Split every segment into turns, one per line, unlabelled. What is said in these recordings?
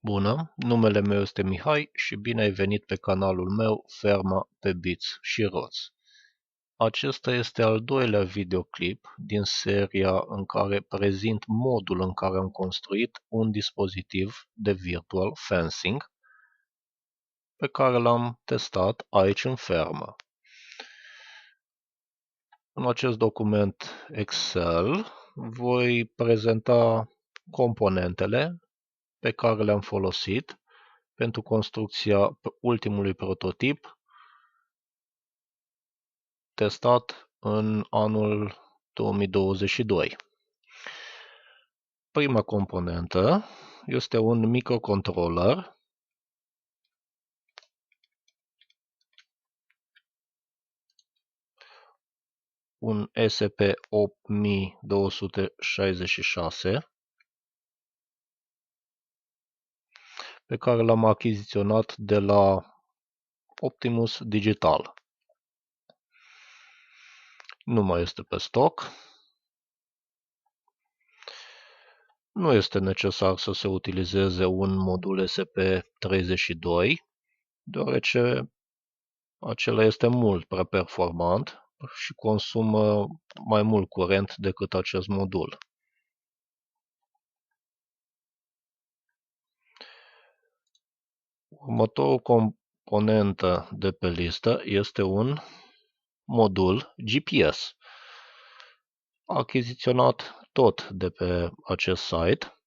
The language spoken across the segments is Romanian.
Bună, numele meu este Mihai și bine ai venit pe canalul meu Ferma pe Biți și Roți. Acesta este al doilea videoclip din seria în care prezint modul în care am construit un dispozitiv de virtual fencing pe care l-am testat aici în fermă. În acest document Excel voi prezenta componentele pe care le-am folosit pentru construcția ultimului prototip testat în anul 2022. Prima componentă este un microcontroller un ESP8266 pe care l-am achiziționat de la Optimus Digital. Nu mai este pe stoc. Nu este necesar să se utilizeze un modul ESP32, deoarece acela este mult prea performant și consumă mai mult curent decât acest modul. Următorul componentă de pe listă este un modul GPS, achiziționat tot de pe acest site.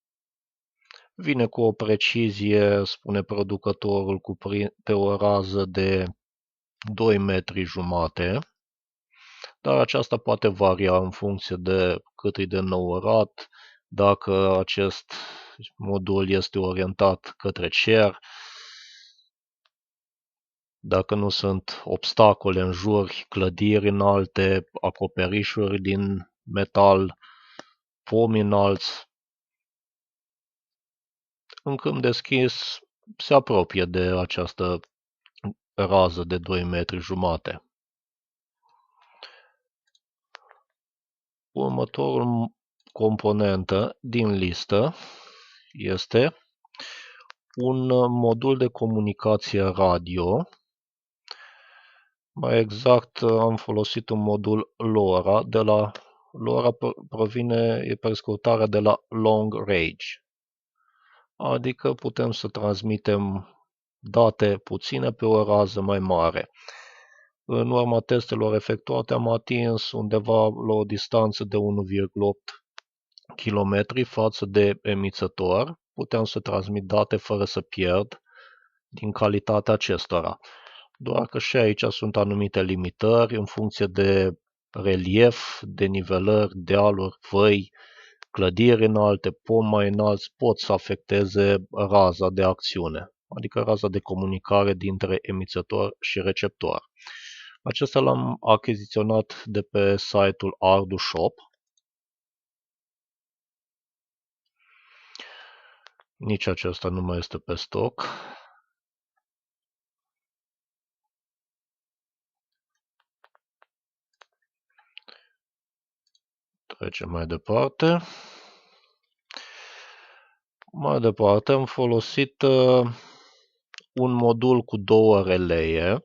Vine cu o precizie, spune producătorul, pe o rază de 2,5 metri, dar aceasta poate varia în funcție de cât e de înnorat, dacă acest modul este orientat către cer, dacă nu sunt obstacole în jur, clădiri înalte, acoperișuri din metal, pomi înalți. În câmp deschis se apropie de această rază de 2,5 metri. Următorul componentă din listă este un modul de comunicație radio. Mai exact, am folosit un modul LoRa. De la LoRa e prescurtarea de la Long Range, adică putem să transmitem date puține pe o rază mai mare. În urma testelor efectuate am atins undeva la o distanță de 1,8 km față de emițător. Puteam să transmit date fără să pierd din calitatea acestora. Doar că și aici sunt anumite limitări în funcție de relief, de nivelări, dealuri, văi, clădiri înalte, pomi mai înalți pot să afecteze raza de acțiune, adică raza de comunicare dintre emițător și receptor. Acesta l-am achiziționat de pe site-ul ArduShop. Nici acesta nu mai este pe stoc. Trecem mai departe. Mai departe am folosit un modul cu 2 relee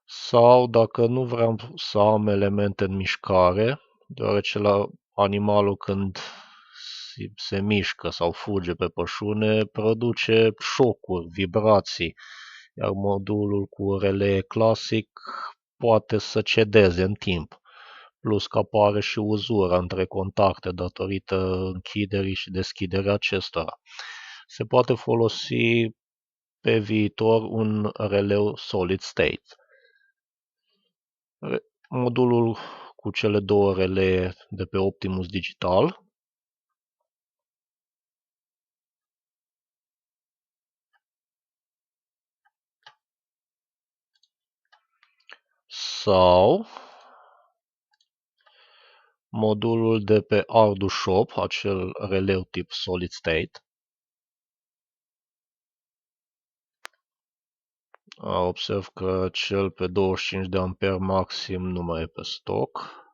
sau, dacă nu vreau să am elemente în mișcare, deoarece animalul când se mișcă sau fuge pe pășune produce șocuri, vibrații, iar modulul cu relee clasic poate să cedeze în timp. Plus că apare și uzura între contacte datorită închiderii și deschiderii acestora. Se poate folosi pe viitor un releu solid state. Modulul cu cele 2 relee de pe Optimus Digital sau modulul de pe ArduShop, acel releu tip solid state. Observ că cel pe 25 de amperi maxim nu mai e pe stoc.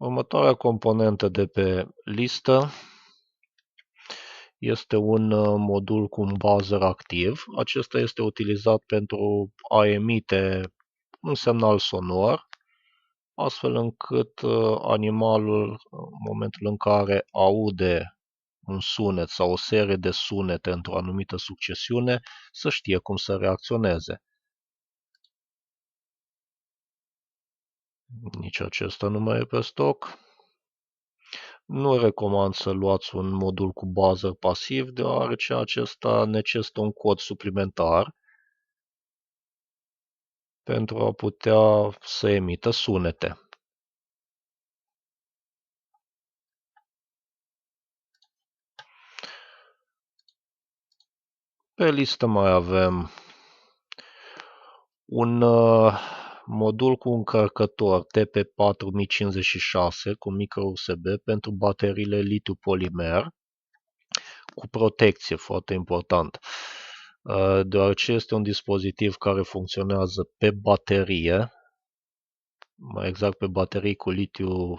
Următoarea componentă de pe listă este un modul cu un buzzer activ. Acesta este utilizat pentru a emite un semnal sonor, astfel încât animalul, în momentul în care aude un sunet sau o serie de sunete într-o anumită succesiune, să știe cum să reacționeze. Nici acesta nu mai e pe stoc. Nu recomand să luați un modul cu buzzer pasiv, deoarece acesta necesită un cod suplimentar pentru a putea să emită sunete. Pe listă mai avem un modul cu încărcător TP4056 cu micro USB pentru bateriile litiu-polimer cu protecție, foarte important, deoarece este un dispozitiv care funcționează pe baterie, mai exact pe baterii cu litiu.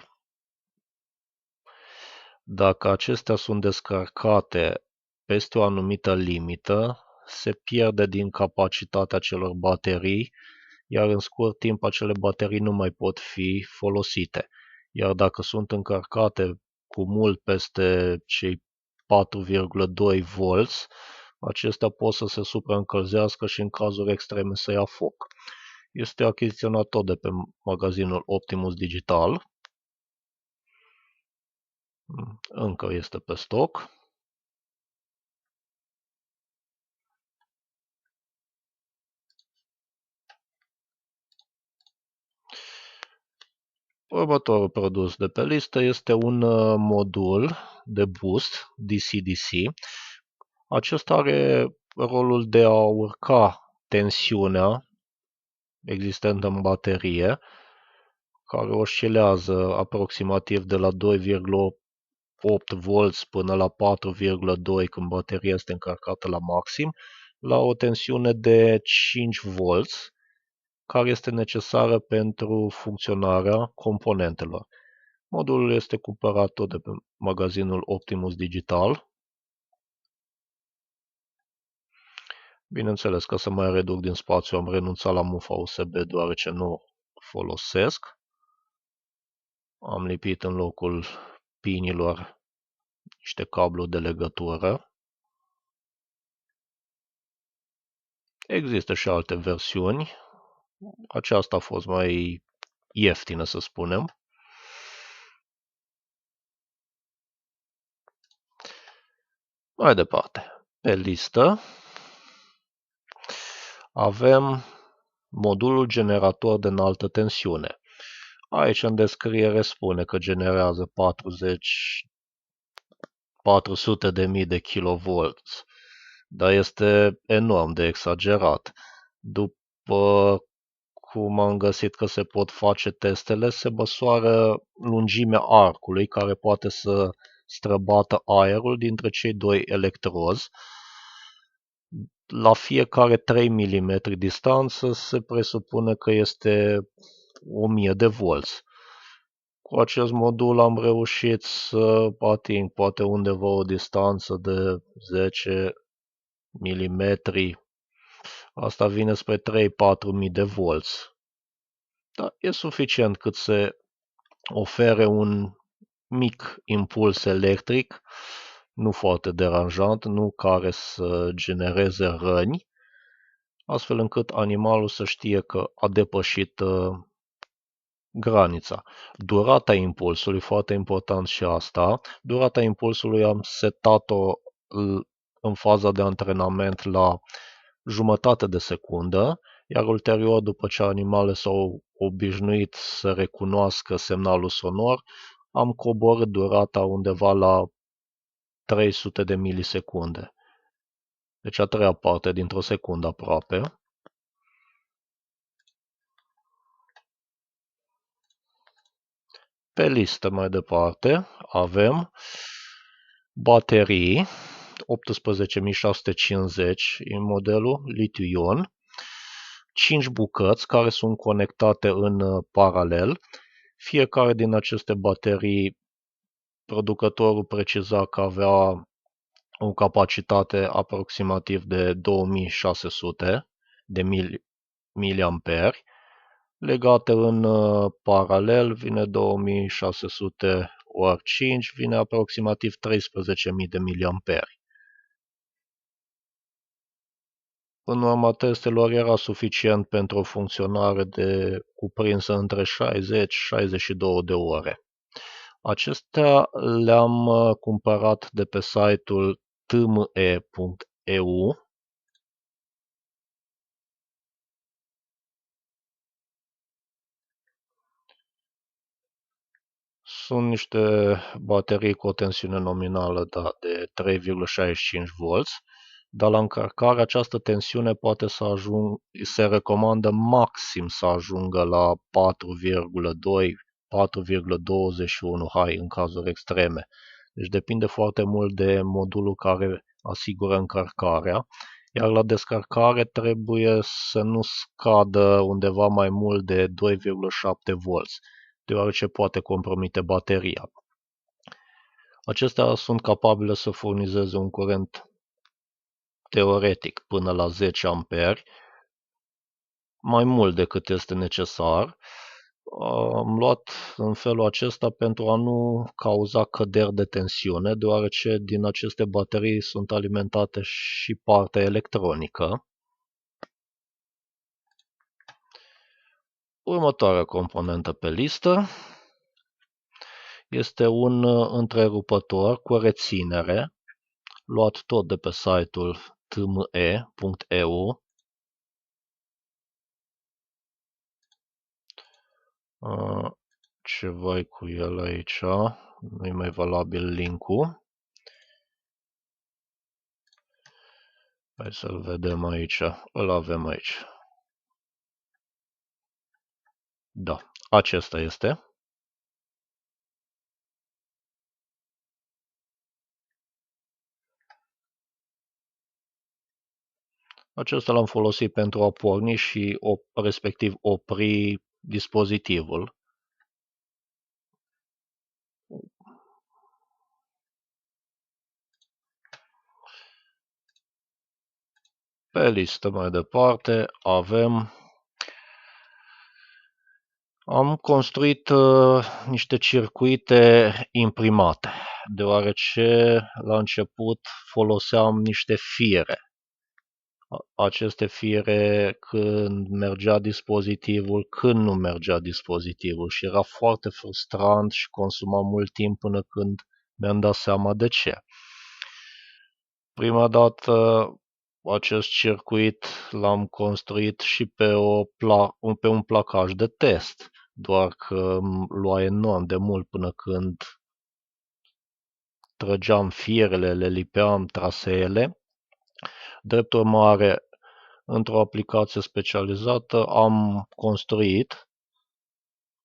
Dacă acestea sunt descărcate peste o anumită limită, se pierde din capacitatea celor baterii, iar în scurt timp acele baterii nu mai pot fi folosite. Iar dacă sunt încărcate cu mult peste cei 4,2 volți, acestea pot să se supraîncălzească și în cazuri extreme să ia foc. Este achiziționat tot de pe magazinul Optimus Digital. Încă este pe stoc. Următorul produs de pe listă este un modul de boost DC-DC. Acesta are rolul de a urca tensiunea existentă în baterie, care oscilează aproximativ de la 2,8 volți până la 4,2 când bateria este încărcată la maxim, la o tensiune de 5 volți, care este necesară pentru funcționarea componentelor. Modulul este cumpărat tot de pe magazinul Optimus Digital. Bineînțeles, ca să mai reduc din spațiu, am renunțat la mufa USB deoarece nu folosesc. Am lipit în locul pinilor niște cablu de legătură. Există și alte versiuni. Aceasta a fost mai ieftină, să spunem. Mai departe, pe listă avem modulul generator de înaltă tensiune. Aici în descriere spune că generează 400.000 de kV, dar este enorm de exagerat. După cum am găsit că se pot face testele, se măsoară lungimea arcului care poate să străbată aerul dintre cei doi electrozi. La fiecare 3 mm distanță se presupune că este 1000 de volți. Cu acest modul am reușit să ating poate undeva o distanță de 10 mm. Asta vine spre 3-4 mii de volți. Dar e suficient cât să ofere un mic impuls electric, nu foarte deranjant, nu care să genereze răni, astfel încât animalul să știe că a depășit granița. Durata impulsului, foarte important și asta, durata impulsului am setat-o în faza de antrenament la jumătate de secundă, iar ulterior, după ce animalele s-au obișnuit să recunoască semnalul sonor, am coborât durata undeva la 300 de milisecunde. Deci a treia parte dintr-o secundă aproape. Pe listă mai departe avem baterii 18650 în modelul litiu-ion, 5 bucăți care sunt conectate în paralel. Fiecare din aceste baterii, producătorul preciza că avea o capacitate aproximativ de 2600 de miliamperi. Legate în paralel, vine 2600 ori 5, vine aproximativ 13.000 de miliamperi. În urma testelor era suficient pentru o funcționare cuprinsă între 60-62 de ore. Acestea le-am cumpărat de pe site-ul tme.eu. Sunt niște baterii cu o tensiune nominală de 3,65V, dar la încărcare această tensiune se recomandă maxim să ajungă la 4,2-4,21 în cazuri extreme. Deci depinde foarte mult de modulul care asigură încărcarea, iar la descărcare trebuie să nu scadă undeva mai mult de 2,7V, deoarece poate compromite bateria. Acestea sunt capabile să furnizeze un curent teoretic până la 10 amperi, mai mult decât este necesar. Am luat în felul acesta pentru a nu cauza căderi de tensiune, deoarece din aceste baterii sunt alimentate și partea electronică. Următoarea componentă pe listă este un întrerupător cu reținere, luat tot de pe site-ul tme.eu. Ce vai cu el aici? Nu e mai valabil link-ul. Hai să-l vedem aici. Îl avem aici. Da, acesta este. Acesta l-am folosit pentru a porni și respectiv opri dispozitivul. Pe listă mai departe am construit niște circuite imprimate, deoarece la început foloseam niște fiere. Aceste fiere când mergea dispozitivul, când nu mergea dispozitivul și era foarte frustrant și consuma mult timp până când mi-am dat seama de ce. Prima dată acest circuit l-am construit și pe un placaj de test, doar că îmi lua enorm de mult până când trăgeam fierele, le lipeam traseele. Drept urmare, într-o aplicație specializată am construit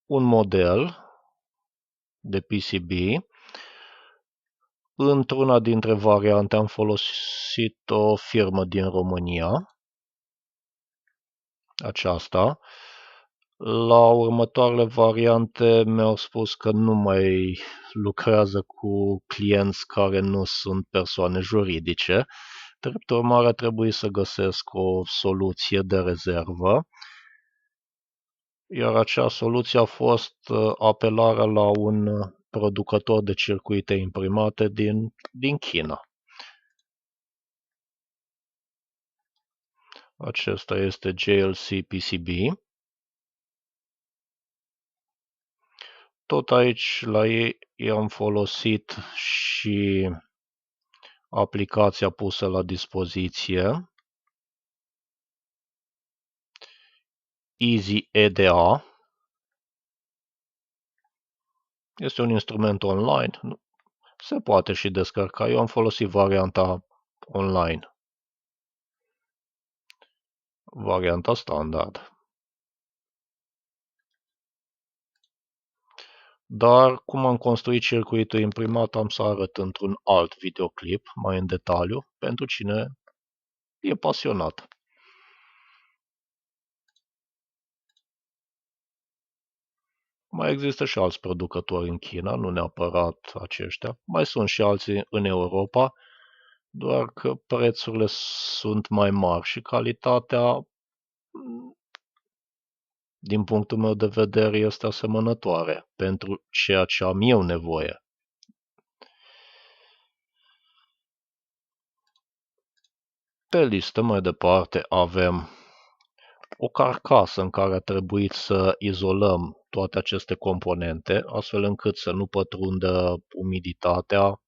un model de PCB. Într-una dintre variante am folosit o firmă din România, aceasta. La următoarele variante mi-au spus că nu mai lucrează cu clienți care nu sunt persoane juridice. Drept urmare, trebuie să găsesc o soluție de rezervă. Iar acea soluție a fost apelarea la un producător de circuite imprimate din China. Acesta este JLC PCB. Tot aici la ei am folosit și aplicația pusă la dispoziție, Easy EDA. Este un instrument online, se poate și descărca. Eu am folosit varianta online, varianta standard. Dar cum am construit circuitul imprimat am să arăt într-un alt videoclip mai în detaliu pentru cine e pasionat. Mai există și alți producători în China, nu neapărat aceștia. Mai sunt și alții în Europa, doar că prețurile sunt mai mari și calitatea, din punctul meu de vedere, este asemănătoare pentru ceea ce am eu nevoie. Pe listă mai departe avem o carcasă în care a trebuit să izolăm toate aceste componente, astfel încât să nu pătrundă umiditatea,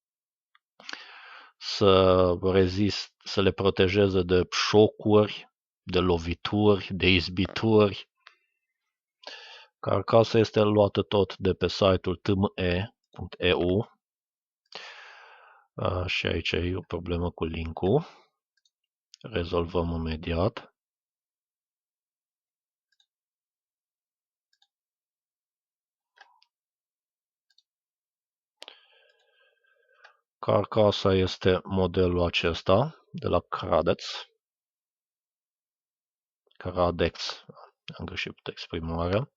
să le protejeze de șocuri, de lovituri, de izbituri. Carcasa este luată tot de pe site-ul tme.eu și aici e o problemă cu link-ul. Rezolvăm imediat. Carcasa este modelul acesta de la Cradex. Am greșit exprimarea.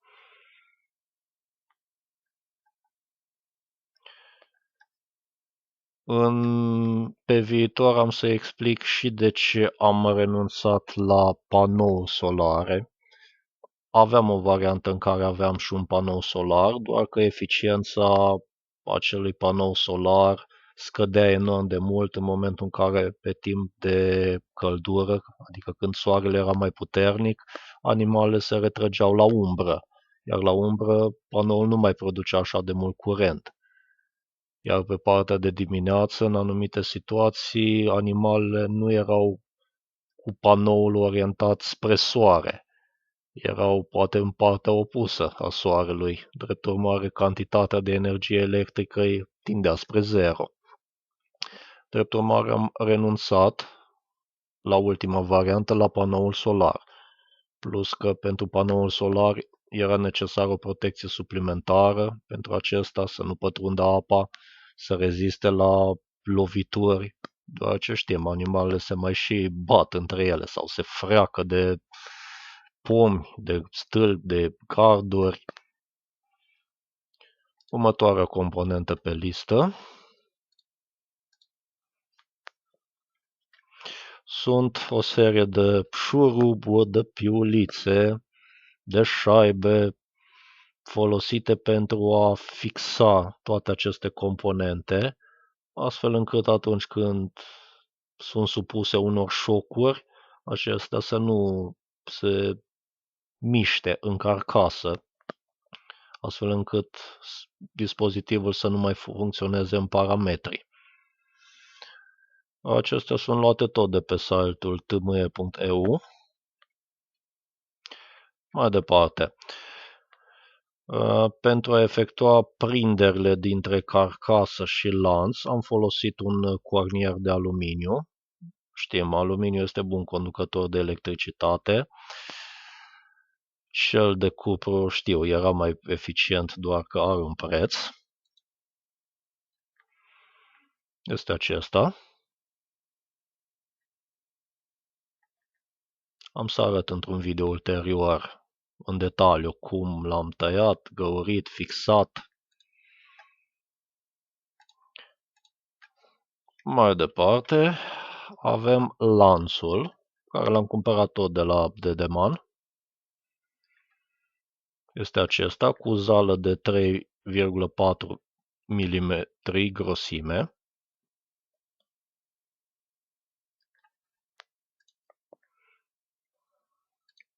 Pe viitor am să explic și de ce am renunțat la panouri solare. Aveam o variantă în care aveam și un panou solar, doar că eficiența acelui panou solar scădea enorm de mult în momentul în care, pe timp de căldură, adică când soarele era mai puternic, animalele se retrăgeau la umbră, iar la umbră panoul nu mai producea așa de mult curent. Iar pe partea de dimineață, în anumite situații, animalele nu erau cu panoul orientat spre soare. Erau poate în partea opusă a soarelui. Drept urmare, cantitatea de energie electrică tindea spre zero. Drept urmare, am renunțat la ultima variantă, la panoul solar. Plus că pentru panoul solar era necesară o protecție suplimentară pentru acesta, să nu pătrundă apa, să reziste la lovituri, deoarece știm, animalele se mai și bat între ele sau se freacă de pomi, de stâlpi, de garduri. Următoarea componentă pe listă sunt o serie de șuruburi, de piulițe, de șaibe folosite pentru a fixa toate aceste componente, astfel încât atunci când sunt supuse unor șocuri, acestea să nu se miște în carcasă, astfel încât dispozitivul să nu mai funcționeze în parametri. Acestea sunt luate tot de pe site-ul tme.eu. Mai departe, pentru a efectua prinderile dintre carcasă și lanț, am folosit un cornier de aluminiu. Știm, aluminiu este bun conducător de electricitate. Cel de cupru, știu, era mai eficient, doar că are un preț. Este acesta. Am să arăt într-un video ulterior în detaliu cum l-am tăiat, găurit, fixat. Mai departe avem lanțul, care l-am cumpărat tot de la Dedeman. Este acesta cu zală de 3,4 mm grosime.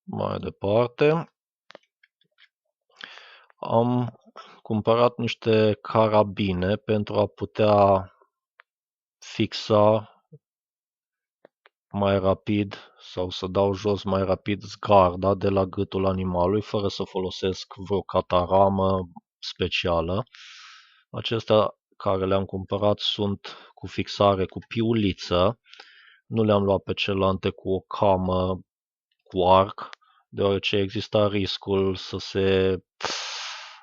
Mai departe am cumpărat niște carabine pentru a putea fixa mai rapid sau să dau jos mai rapid zgarda de la gâtul animalului fără să folosesc vreo cataramă specială. Acestea care le-am cumpărat sunt cu fixare cu piuliță. Nu le-am luat pe celante cu o camă cu arc, deoarece exista riscul să se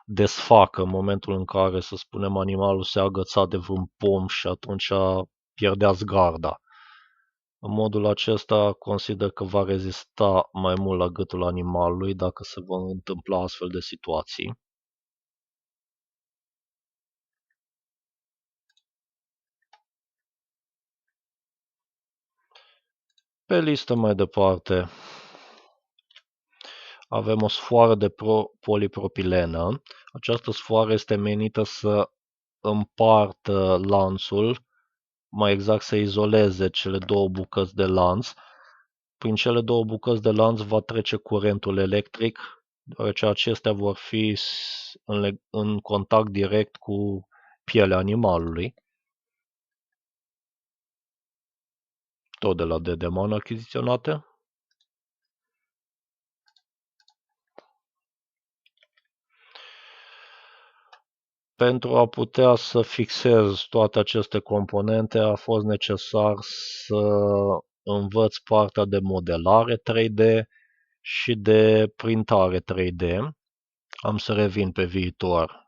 desfacă în momentul în care, să spunem, animalul se agăța de vreun pom și atunci pierdea zgarda. În modul acesta consider că va rezista mai mult la gâtul animalului dacă se vor întâmpla astfel de situații. Pe listă mai departe avem o sfoară de polipropilenă. Această sfoară este menită să împartă lanțul, mai exact să izoleze cele două bucăți de lanț. Prin cele două bucăți de lanț va trece curentul electric, deoarece acestea vor fi în contact direct cu pielea animalului. Tot de la Dedeman achiziționate. Pentru a putea să fixez toate aceste componente a fost necesar să învăț partea de modelare 3D și de printare 3D. Am să revin pe viitor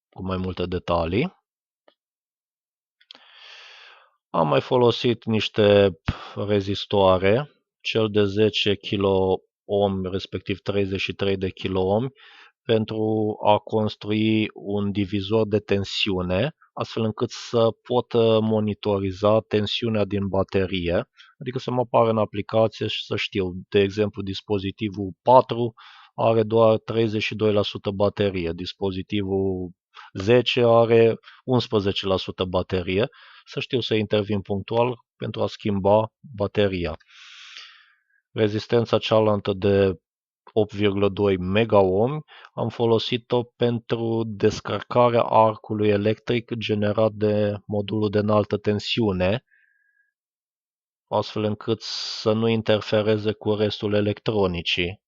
cu mai multe detalii. Am mai folosit niște rezistoare, cel de 10 kΩ, respectiv 33 de kΩ, pentru a construi un divizor de tensiune, astfel încât să pot monitoriza tensiunea din baterie, adică să mă apară în aplicație și să știu, de exemplu, dispozitivul 4 are doar 32% baterie, dispozitivul 10 are 11% baterie, să știu să intervin punctual pentru a schimba bateria. Rezistența cealaltă de 8,2 MΩ am folosit-o pentru descărcarea arcului electric generat de modulul de înaltă tensiune, astfel încât să nu interfereze cu restul electronicii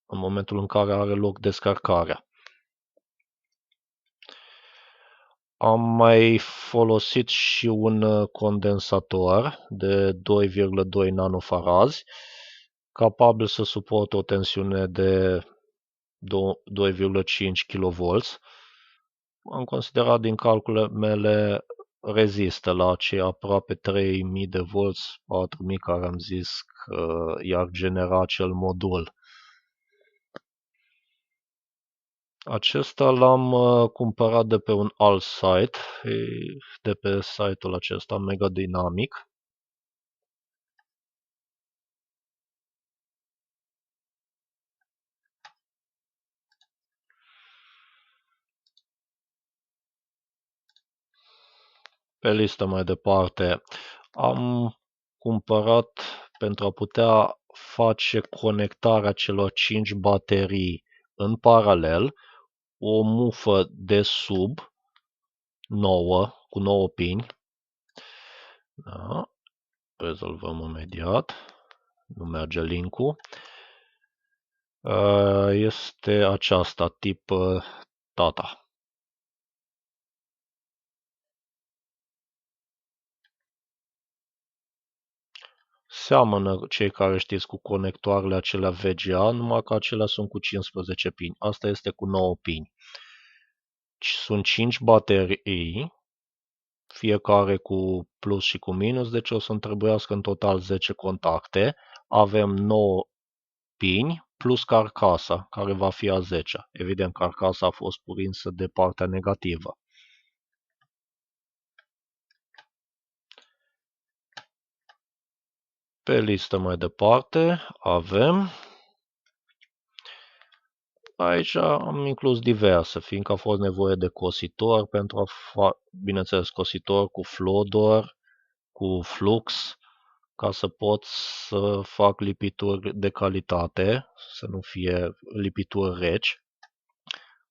în momentul în care are loc descărcarea. Am mai folosit și un condensator de 2,2 nanofarazi, capabil să suporte o tensiune de 2,5 kV. Am considerat din calculele mele rezistă la cei aproape 3000 de volți, 4000 care am zis că i-ar genera acel modul. Acesta l-am cumpărat de pe un alt site, de pe site-ul acesta, Mega Dynamic. Pe listă mai departe, am cumpărat pentru a putea face conectarea celor 5 baterii în paralel, o mufă de sub nouă, cu 9 pini. Da. Rezolvăm imediat. Nu merge link-ul. Este aceasta, tip Tata. Seamănă, cei care știți, cu conectoarele acelea VGA, numai că acelea sunt cu 15 pini. Asta este cu 9 pini. Sunt 5 baterii, fiecare cu plus și cu minus, deci o să-mi trebuiască în total 10 contacte. Avem 9 pini plus carcasa, care va fi a 10-a. Evident, carcasa a fost prinsă de partea negativă. Pe listă mai departe avem, aici am inclus diverse, fiindcă a fost nevoie de cositor pentru bineînțeles, cositor cu flodor, cu flux, ca să pot să fac lipituri de calitate, să nu fie lipituri reci.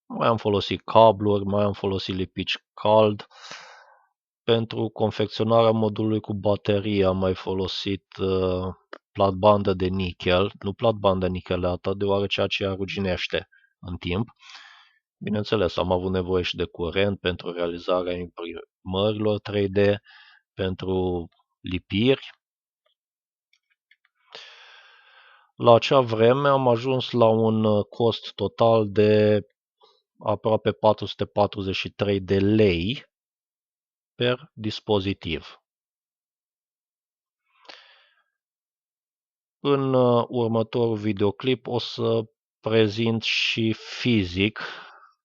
Mai am folosit cabluri, mai am folosit lipici cald. Pentru confecționarea modulului cu baterie am mai folosit platbandă de nichel, nu platbandă nichelată, deoarece aceea ruginește în timp. Bineînțeles, am avut nevoie și de curent pentru realizarea imprimărilor 3D, pentru lipiri. La acea vreme am ajuns la un cost total de aproape 443 de lei per dispozitiv. În următorul videoclip o să prezint și fizic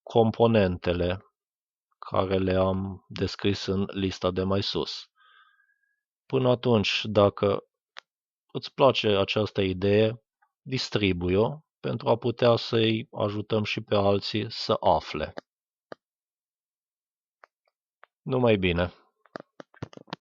componentele care le-am descris în lista de mai sus. Până atunci, dacă îți place această idee, distribui-o pentru a putea să-i ajutăm și pe alții să afle. Numai bine!